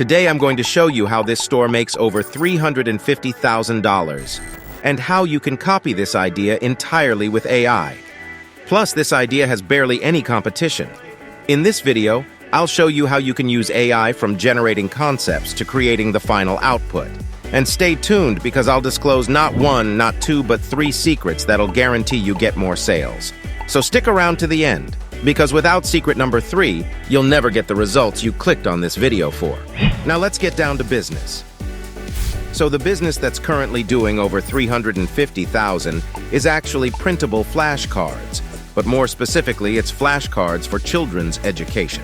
Today I'm going to show you how this store makes over $350,000 and how you can copy this idea entirely with AI. Plus, this idea has barely any competition. In this video, I'll show you how you can use AI from generating concepts to creating the final output. And stay tuned because I'll disclose not one, not two, but 3 secrets that'll guarantee you get more sales. So stick around to the end, because without secret number 3, you'll never get the results you clicked on this video for. Now let's get down to business. So the business that's currently doing over $350,000 is actually printable flashcards, but more specifically, it's flashcards for children's education.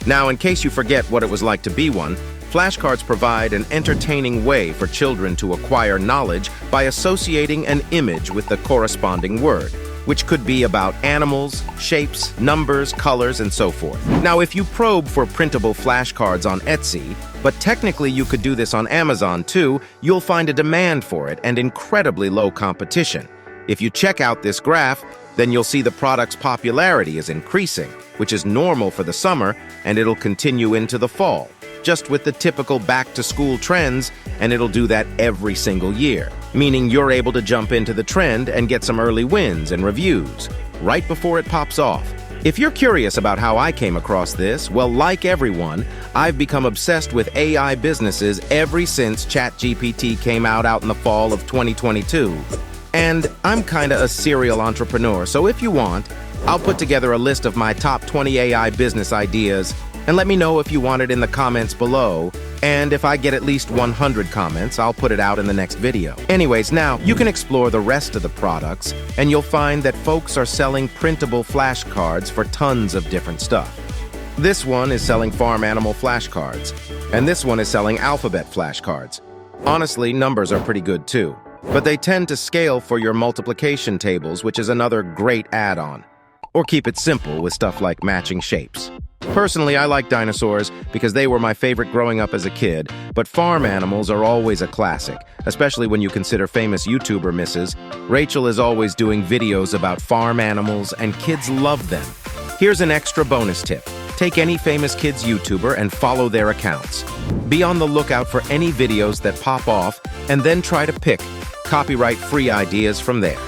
Now, in case you forget what it was like to be one, flashcards provide an entertaining way for children to acquire knowledge by associating an image with the corresponding word, which could be about animals, shapes, numbers, colors, and so forth. Now, if you probe for printable flashcards on Etsy, but technically you could do this on Amazon too, you'll find a demand for it and incredibly low competition. If you check out this graph, then you'll see the product's popularity is increasing, which is normal for the summer, and it'll continue into the fall, just with the typical back-to-school trends, and it'll do that every single year, meaning you're able to jump into the trend and get some early wins and reviews right before it pops off. If you're curious about how I came across this, well, like everyone, I've become obsessed with AI businesses ever since ChatGPT came out in the fall of 2022. And I'm kinda a serial entrepreneur, so if you want, I'll put together a list of my top 20 AI business ideas, and let me know if you want it in the comments below, and if I get at least 100 comments, I'll put it out in the next video. Anyways, now, you can explore the rest of the products, and you'll find that folks are selling printable flashcards for tons of different stuff. This one is selling farm animal flashcards, and this one is selling alphabet flashcards. Honestly, numbers are pretty good too, but they tend to scale for your multiplication tables, which is another great add-on. Or keep it simple with stuff like matching shapes. Personally, I like dinosaurs because they were my favorite growing up as a kid, but farm animals are always a classic, especially when you consider famous YouTuber Mrs. Rachel is always doing videos about farm animals, and kids love them. Here's an extra bonus tip. Take any famous kids YouTuber and follow their accounts. Be on the lookout for any videos that pop off, and then try to pick copyright-free ideas from there.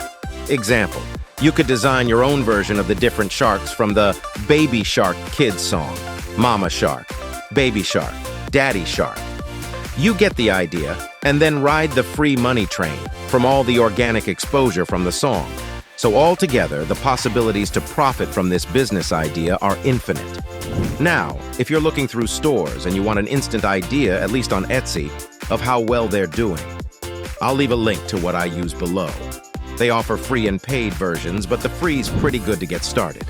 Example. You could design your own version of the different sharks from the Baby Shark Kids song. Mama Shark, Baby Shark, Daddy Shark. You get the idea, and then ride the free money train from all the organic exposure from the song. So altogether, the possibilities to profit from this business idea are infinite. Now, if you're looking through stores and you want an instant idea, at least on Etsy, of how well they're doing, I'll leave a link to what I use below. They offer free and paid versions, but the free's pretty good to get started.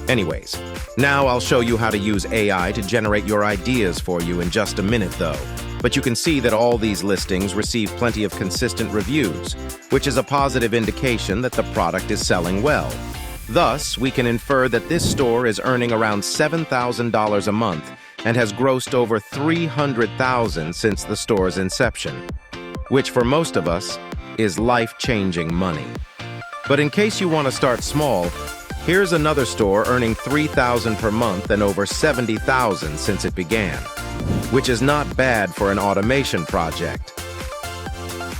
Anyways, now I'll show you how to use AI to generate your ideas for you in just a minute though. But you can see that all these listings receive plenty of consistent reviews, which is a positive indication that the product is selling well. Thus, we can infer that this store is earning around $7,000 a month and has grossed over $300,000 since the store's inception, which for most of us is life-changing money. But in case you want to start small, here's another store earning $3,000 per month and over $70,000 since it began, which is not bad for an automation project.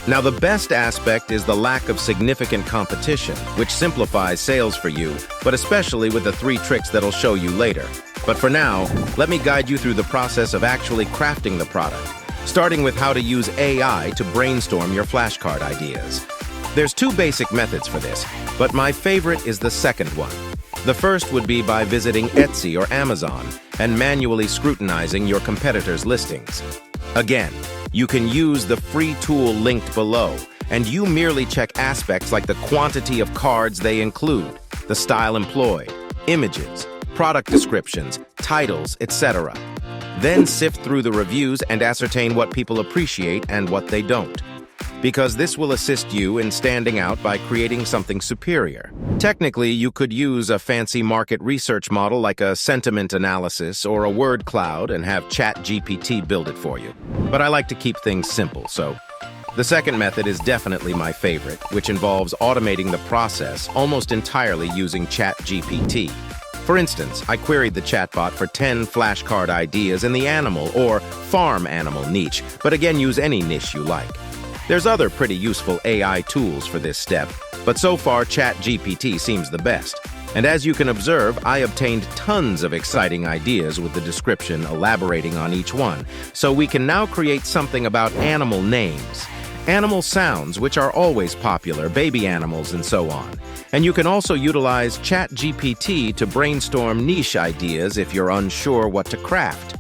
Now, the best aspect is the lack of significant competition, which simplifies sales for you, but especially with the 3 tricks that'll show you later. But for now, let me guide you through the process of actually crafting the product, starting with how to use AI to brainstorm your flashcard ideas. There's 2 basic methods for this, but my favorite is the second one. The first would be by visiting Etsy or Amazon and manually scrutinizing your competitors' listings. Again, you can use the free tool linked below, and you merely check aspects like the quantity of cards they include, the style employed, images, product descriptions, titles, etc. Then sift through the reviews and ascertain what people appreciate and what they don't, because this will assist you in standing out by creating something superior. Technically, you could use a fancy market research model like a sentiment analysis or a word cloud and have ChatGPT build it for you. But I like to keep things simple, so the second method is definitely my favorite, which involves automating the process almost entirely using ChatGPT. For instance, I queried the chatbot for 10 flashcard ideas in the animal or farm animal niche, but again, use any niche you like. There's other pretty useful AI tools for this step, but so far ChatGPT seems the best. And as you can observe, I obtained tons of exciting ideas with the description elaborating on each one, so we can now create something about animal names. Animal sounds, which are always popular, baby animals, and so on. And you can also utilize ChatGPT to brainstorm niche ideas if you're unsure what to craft.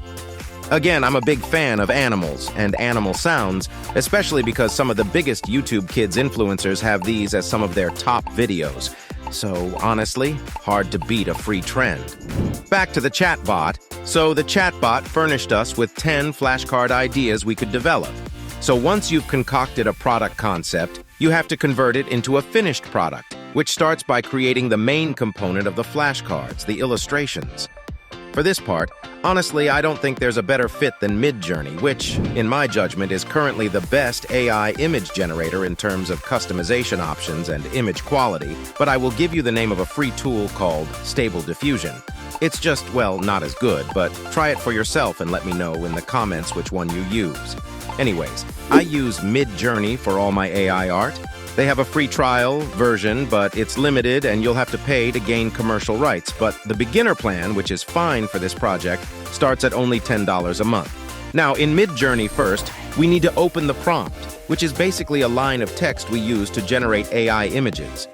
Again, I'm a big fan of animals and animal sounds, especially because some of the biggest YouTube Kids influencers have these as some of their top videos. So, honestly, hard to beat a free trend. Back to the chatbot. So the chatbot furnished us with 10 flashcard ideas we could develop. So once you've concocted a product concept, you have to convert it into a finished product, which starts by creating the main component of the flashcards, the illustrations. For this part, honestly, I don't think there's a better fit than Midjourney, which, in my judgment, is currently the best AI image generator in terms of customization options and image quality, but I will give you the name of a free tool called Stable Diffusion. It's just, well, not as good, but try it for yourself and let me know in the comments which one you use. Anyways, I use Midjourney for all my AI art. They have a free trial version, but it's limited and you'll have to pay to gain commercial rights. But the beginner plan, which is fine for this project, starts at only $10 a month. Now, in Midjourney first, we need to open the prompt, which is basically a line of text we use to generate AI images.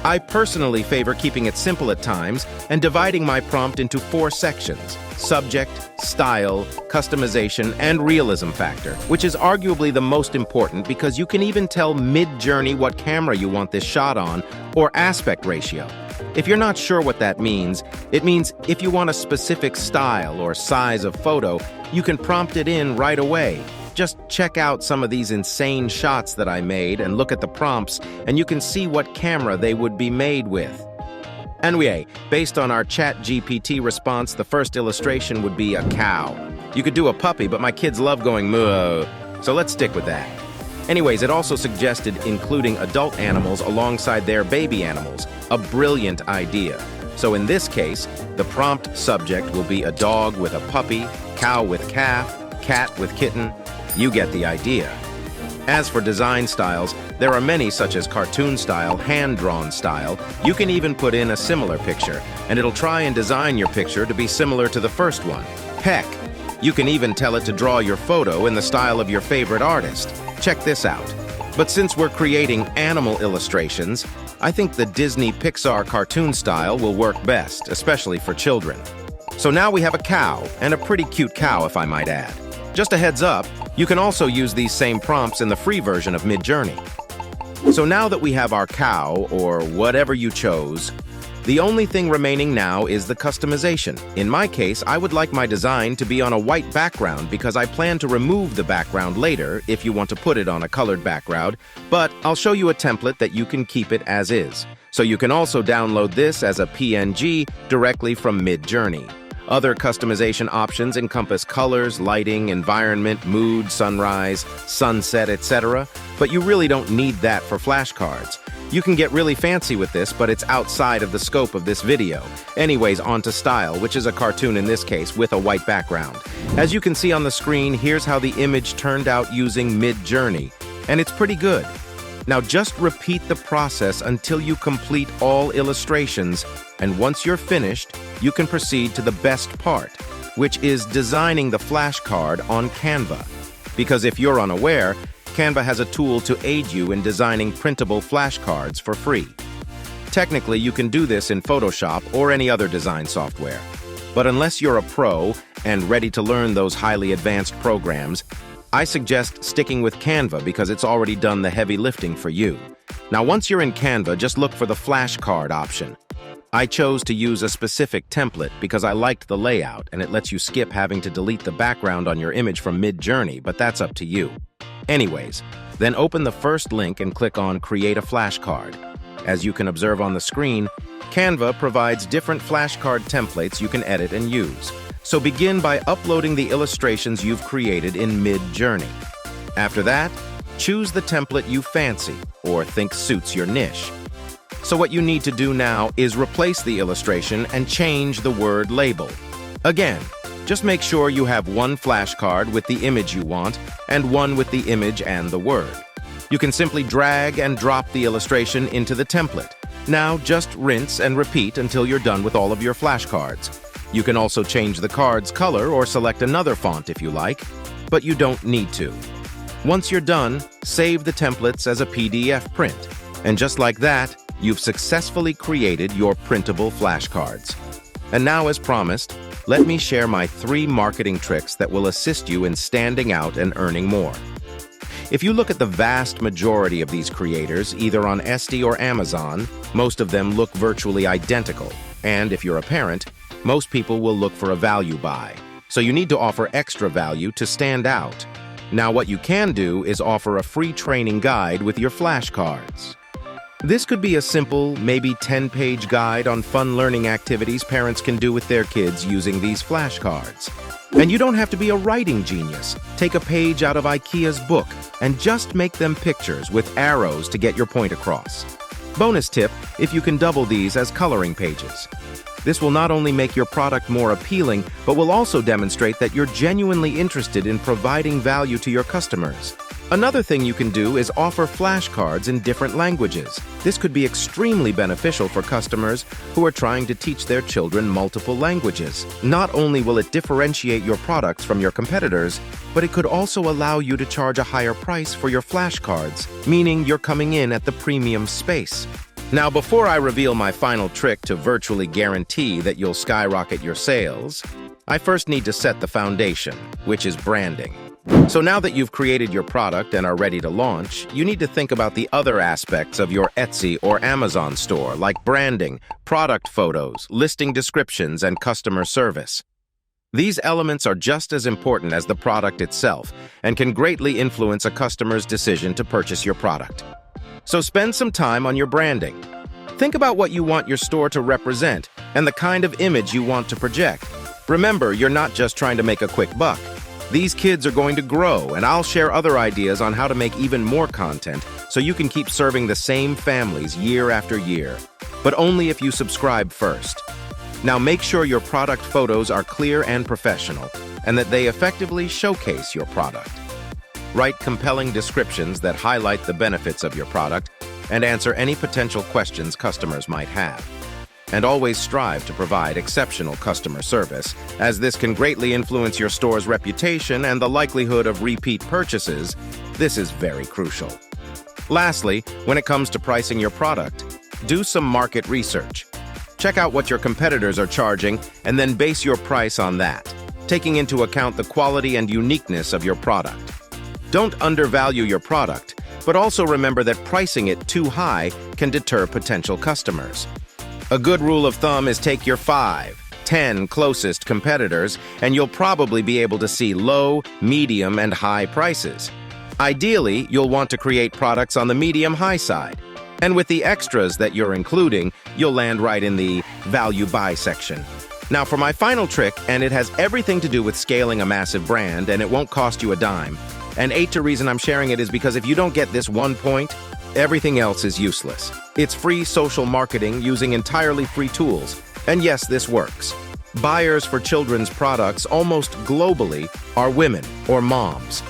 I personally favor keeping it simple at times and dividing my prompt into 4 sections: subject, style, customization, and realism factor, which is arguably the most important because you can even tell Midjourney what camera you want this shot on or aspect ratio. If you're not sure what that means, it means if you want a specific style or size of photo, you can prompt it in right away. Just check out some of these insane shots that I made and look at the prompts, and you can see what camera they would be made with. Anyway, based on our ChatGPT response, the first illustration would be a cow. You could do a puppy, but my kids love going moo, so let's stick with that. Anyways, it also suggested including adult animals alongside their baby animals, a brilliant idea. So in this case, the prompt subject will be a dog with a puppy, cow with calf, cat with kitten. You get the idea. As for design styles, there are many such as cartoon style, hand-drawn style. You can even put in a similar picture, and it'll try and design your picture to be similar to the first one. Heck, you can even tell it to draw your photo in the style of your favorite artist. Check this out. But since we're creating animal illustrations, I think the Disney Pixar cartoon style will work best, especially for children. So now we have a cow, and a pretty cute cow if I might add. Just a heads up, you can also use these same prompts in the free version of Midjourney. So now that we have our cow, or whatever you chose, the only thing remaining now is the customization. In my case, I would like my design to be on a white background because I plan to remove the background later if you want to put it on a colored background, but I'll show you a template that you can keep it as is. So you can also download this as a PNG directly from Midjourney. Other customization options encompass colors, lighting, environment, mood, sunrise, sunset, etc. But you really don't need that for flashcards. You can get really fancy with this, but it's outside of the scope of this video. Anyways, on to style, which is a cartoon in this case with a white background. As you can see on the screen, here's how the image turned out using Midjourney, and it's pretty good. Now just repeat the process until you complete all illustrations, and once you're finished, you can proceed to the best part, which is designing the flashcard on Canva. Because if you're unaware, Canva has a tool to aid you in designing printable flashcards for free. Technically, you can do this in Photoshop or any other design software. But unless you're a pro and ready to learn those highly advanced programs, I suggest sticking with Canva because it's already done the heavy lifting for you. Now, once you're in Canva, just look for the flashcard option. I chose to use a specific template because I liked the layout and it lets you skip having to delete the background on your image from Midjourney, but that's up to you. Anyways, then open the first link and click on Create a Flashcard. As you can observe on the screen, Canva provides different flashcard templates you can edit and use. So begin by uploading the illustrations you've created in Midjourney. After that, choose the template you fancy or think suits your niche. So what you need to do now is replace the illustration and change the word label. Again, just make sure you have one flashcard with the image you want and one with the image and the word. You can simply drag and drop the illustration into the template. Now just rinse and repeat until you're done with all of your flashcards. You can also change the card's color or select another font if you like, but you don't need to. Once you're done, save the templates as a PDF print. And just like that, you've successfully created your printable flashcards. And now, as promised, let me share my 3 marketing tricks that will assist you in standing out and earning more. If you look at the vast majority of these creators, either on Etsy or Amazon, most of them look virtually identical. And if you're a parent, most people will look for a value buy. So you need to offer extra value to stand out. Now what you can do is offer a free training guide with your flashcards. This could be a simple, maybe 10-page guide on fun learning activities parents can do with their kids using these flashcards. And you don't have to be a writing genius. Take a page out of IKEA's book and just make them pictures with arrows to get your point across. Bonus tip, if you can double these as coloring pages. This will not only make your product more appealing, but will also demonstrate that you're genuinely interested in providing value to your customers. Another thing you can do is offer flashcards in different languages. This could be extremely beneficial for customers who are trying to teach their children multiple languages. Not only will it differentiate your products from your competitors, but it could also allow you to charge a higher price for your flashcards, meaning you're coming in at the premium space. Now, before I reveal my final trick to virtually guarantee that you'll skyrocket your sales, I first need to set the foundation, which is branding. So now that you've created your product and are ready to launch, you need to think about the other aspects of your Etsy or Amazon store, like branding, product photos, listing descriptions, and customer service. These elements are just as important as the product itself and can greatly influence a customer's decision to purchase your product. So spend some time on your branding. Think about what you want your store to represent and the kind of image you want to project. Remember, you're not just trying to make a quick buck. These kids are going to grow, and I'll share other ideas on how to make even more content so you can keep serving the same families year after year, but only if you subscribe first. Now make sure your product photos are clear and professional, and that they effectively showcase your product. Write compelling descriptions that highlight the benefits of your product and answer any potential questions customers might have. And always strive to provide exceptional customer service, as this can greatly influence your store's reputation and the likelihood of repeat purchases. This is very crucial. Lastly, when it comes to pricing your product, do some market research. Check out what your competitors are charging and then base your price on that, taking into account the quality and uniqueness of your product. Don't undervalue your product, but also remember that pricing it too high can deter potential customers. A good rule of thumb is take your 5-10 closest competitors, and you'll probably be able to see low, medium, and high prices. Ideally, you'll want to create products on the medium-high side. And with the extras that you're including, you'll land right in the value buy section. Now for my final trick, and it has everything to do with scaling a massive brand, and it won't cost you a dime. And the reason I'm sharing it is because if you don't get this one point, everything else is useless. It's free social marketing using entirely free tools. And yes, this works. Buyers for children's products almost globally are women or moms.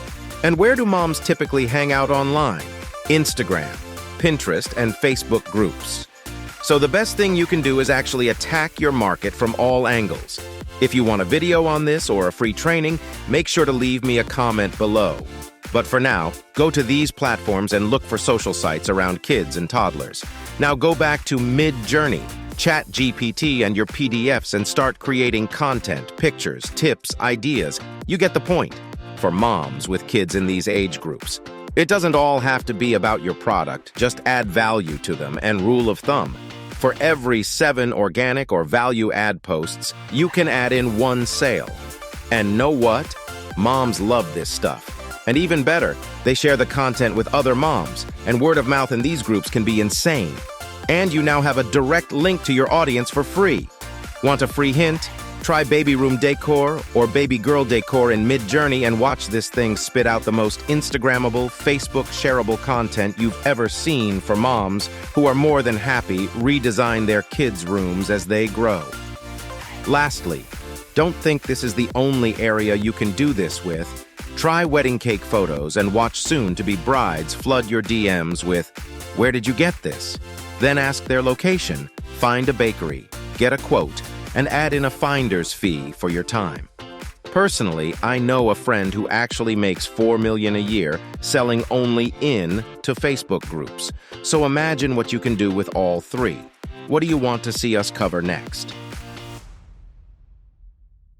And where do moms typically hang out online? Instagram, Pinterest, and Facebook groups. So the best thing you can do is actually attack your market from all angles. If you want a video on this or a free training, make sure to leave me a comment below. But for now, go to these platforms and look for social sites around kids and toddlers. Now go back to mid-journey, ChatGPT and your PDFs and start creating content, pictures, tips, ideas. You get the point. For moms with kids in these age groups. It doesn't all have to be about your product, just add value to them. And rule of thumb, for every 7 organic or value add posts, you can add in 1 sale. And know what? Moms love this stuff. And even better, they share the content with other moms, and word of mouth in these groups can be insane. And you now have a direct link to your audience for free. Want a free hint? Try baby room decor or baby girl decor in Mid-Journey and watch this thing spit out the most Instagrammable, Facebook shareable content you've ever seen for moms who are more than happy redesign their kids' rooms as they grow. Lastly, don't think this is the only area you can do this with. Try wedding cake photos and watch soon-to-be brides flood your DMs with, "Where did you get this?" Then ask their location, find a bakery, get a quote, and add in a finder's fee for your time. Personally, I know a friend who actually makes $4 million a year selling only to Facebook groups. So imagine what you can do with all three. What do you want to see us cover next?